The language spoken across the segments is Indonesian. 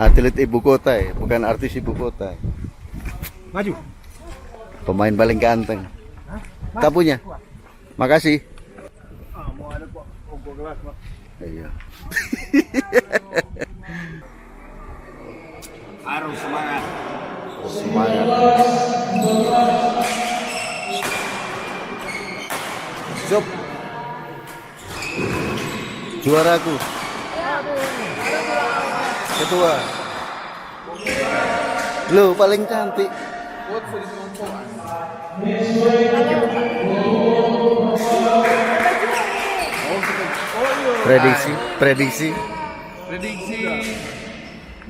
Atlet ibu kota ya, bukan artis ibu kota. Maju. Pemain paling ganteng. Tak punya. Makasih. Mau ada kok gelas, Pak. Iya. Harus semangat. Semangat. Sup. Juaraku. Ketua. Lu paling cantik. Prediksi, prediksi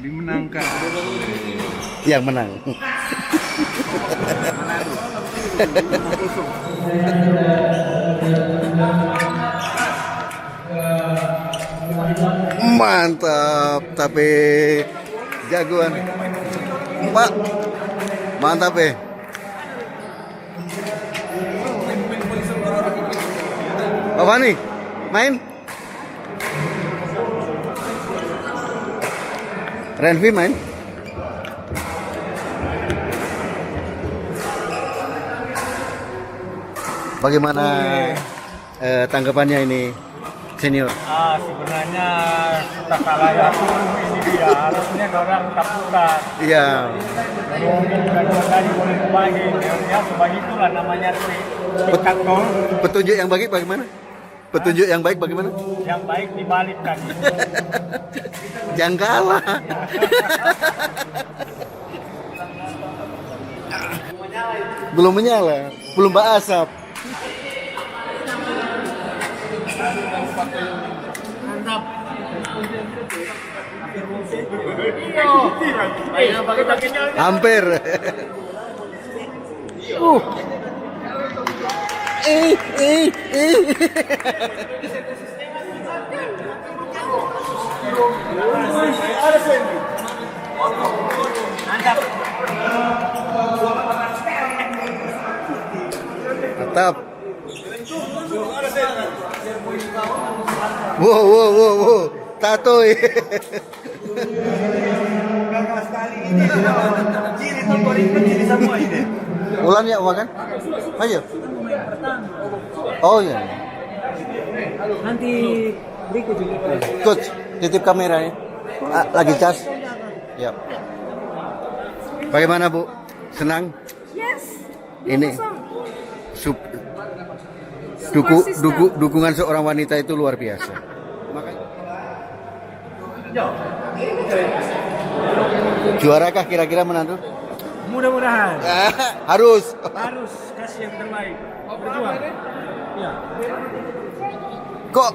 Dimenangkan. yang menang. Mantap, tapi jagoan. Pak, mantap ya. Apa nih? Main? Renvi main? Bagaimana tanggapannya ini senior? Sebenarnya sudah kalah ya ini dia. Harusnya orang tak putar. Iya. Mungkin tadi boleh berbagi. Ya sebagitulah namanya spectacle. Petunjuk yang baik bagaimana? Petunjuk yang baik bagaimana? Yang baik dibalikkan. Jangan kalah. Belum menyala, belum berasap. Mantap. Hampir. Mantap. Wow. Tato. Ulan ya makan? Ayo. Oh iya. Nanti berikut juga. Coach, titip kamera ya. Lagi cas. Ya. Bagaimana Bu? Senang? Yes. Ini dukungan seorang wanita itu luar biasa. Juarakah kira-kira menantu? Mudah-mudahan. Harus. Harus kasih yang terbaik. Berjuang. Ya. Kok?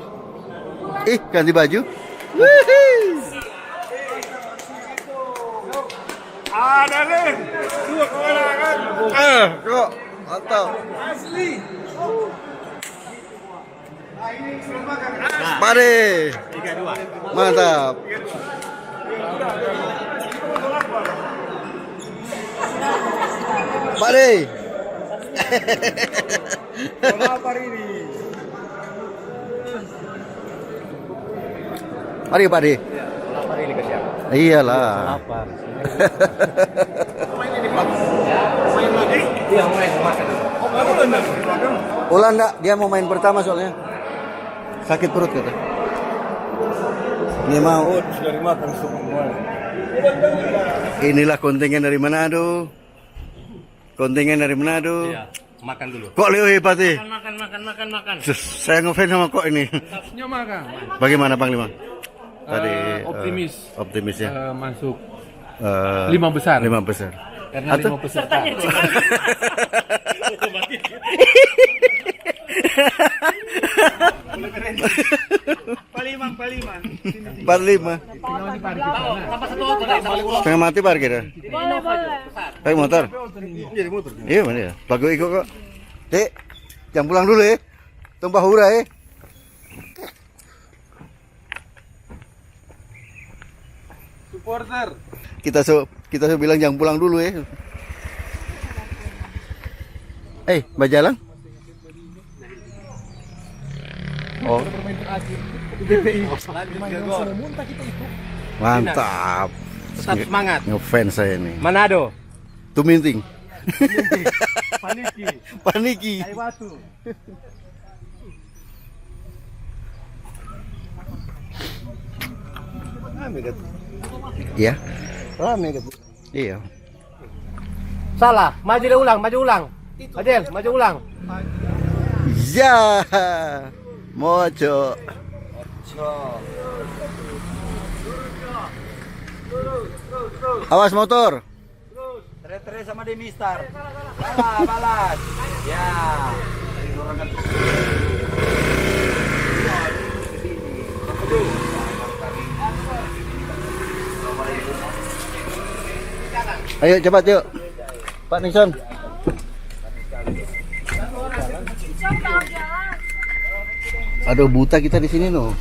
Ganti baju? Ada nih. Dua kemenangan. Kok? Mantap. Asli. Pade. 3-2. Mantap. Pade. Kenapa ini? Mari Pade. Kenapa ini ke siapa? Iyalah. Apa? Main lagi? Iya, main makan. Oh, kamu enggak? Ulan enggak, dia mau main pertama soalnya. Sakit perut kata. Dia mau. Dari makan semua. Inilah kontingen dari Manado. Kontingen dari Manado. Iya, makan dulu. Kok Leo hebat sih? Makan. Saya ngefans sama kok ini. Harusnya makan. Bagaimana Panglima? Tadi Optimis. Optimis ya. Masuk Eh, 5 besar. 5 besar. Karena 5 peserta. Paliman. 45. Setengah mati parkir ya? Boleh. Pakai motor? Iya mana ya? Bagus ikut kok. Dek, jangan pulang dulu ya. Tumpah hura ya. Supporter. Kita bilang jangan pulang dulu ya. Mbak Jalang? Oh. DPI. Mantap. Tetap semangat. Ngefans saya nih. Manado. Tuminting. Paniki. Paniki. Batu. Iya. Rame gitu. Iya. Salah, maju ulang, maju ulang. Adel, maju ulang. Ya. Mojo. Awas motor. Tere sama Demi Star. Balas. Ya. Ayo cepat yuk. Pak Nixon. Aduh buta kita di sini no.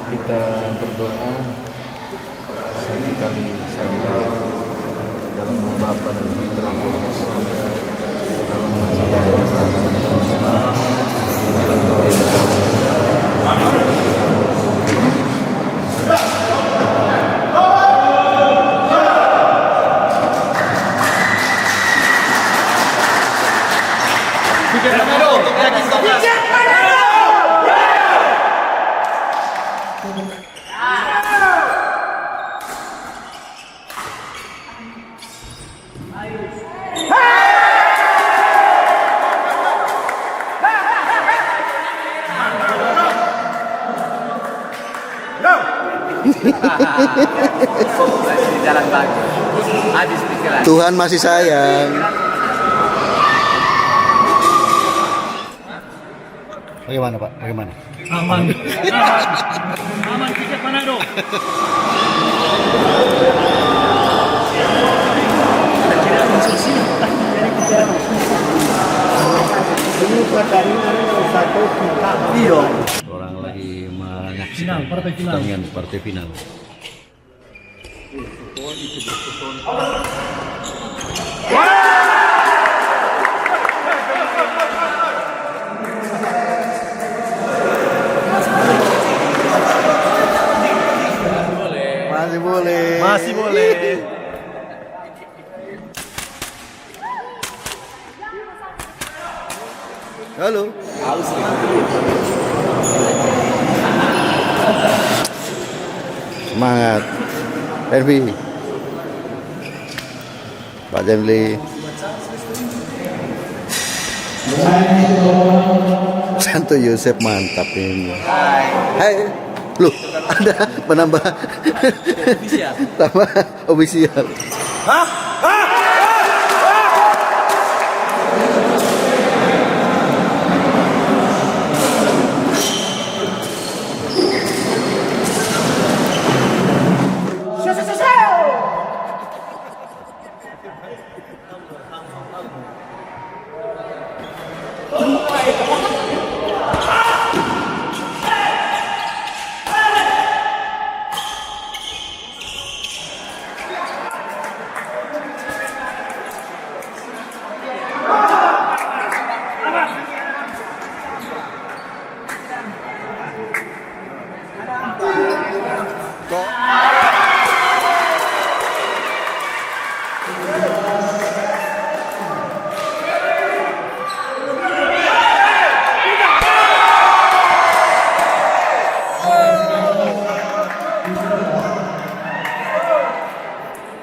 Kita berdoa satu kali saja dalam nama Bapa dan Putra dan Roh Kudus. Dalam Masih di jalan bagus. Habis pikiran. Tuhan masih sayang. Bagaimana Pak? Bagaimana? Aman. Aman tiket Manado. Orang lagi menyaksikan Final, partai final. pertandingan partai final. Masih boleh. Masih boleh. Halo. Semangat. Herbi. Pak Jamli. Santo Yosef mantap ini. Hai. Loh, ada penambah. Tambah ofisial.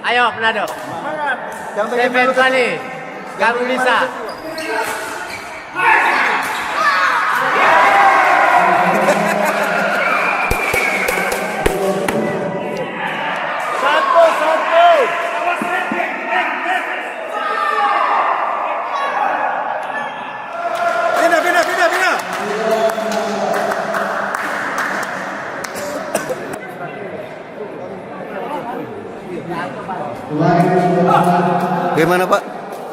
Ayo Manado. Seven kali. Kamu bisa. Gimana Pak?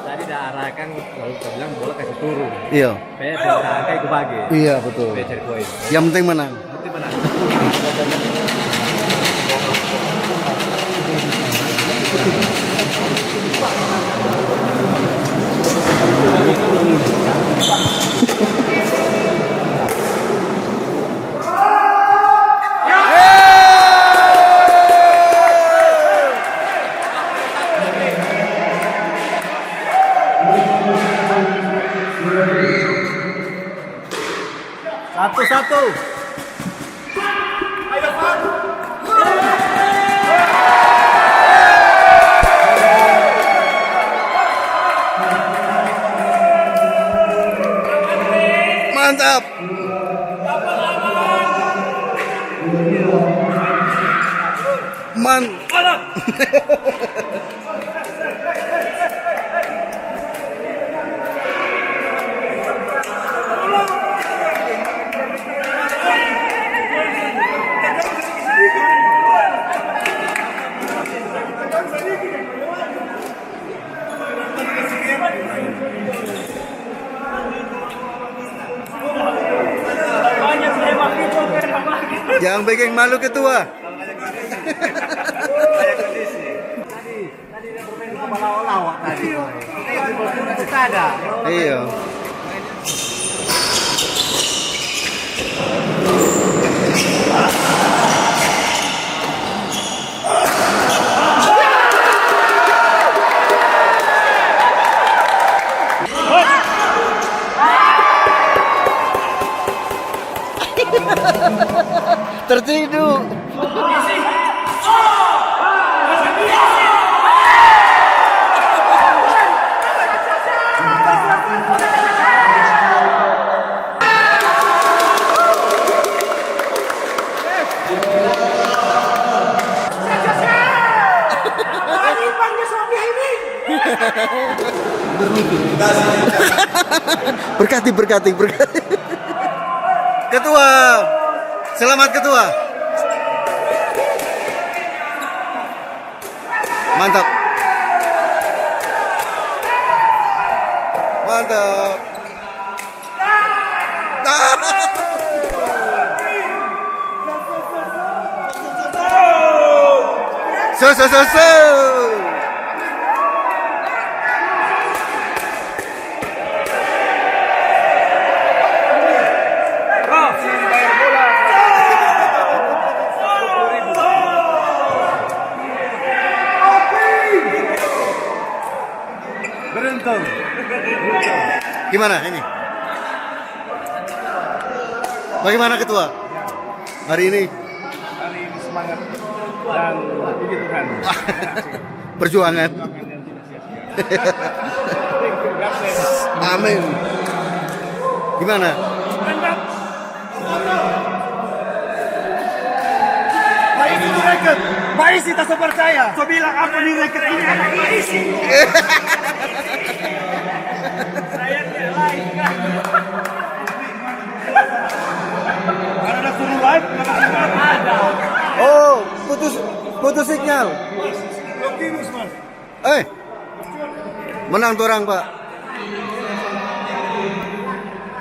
Tadi dah arahkan kalau kau bilang bola kasih turun. Iya. Saya arahkan ke bagi. Iya betul. Saya cari poin. Yang penting menang. Nanti menang. Satu-satu. Mantap. Jangan bikin malu ketua. Iya. Tertidur. Berkati. Ketua, selamat ketua. Mantap. So. Beruntung. Gimana ini? Bagaimana ketua? Hari ini Semangat dan puji Tuhan. perjuangan. Amin. Gimana? Baik sih tak percaya. So bilang apa nih reket ini anak isi. Saya tidak lain kan. Ada suruh live, ada. Oh, putus sinyal. Menang tuh orang, Pak.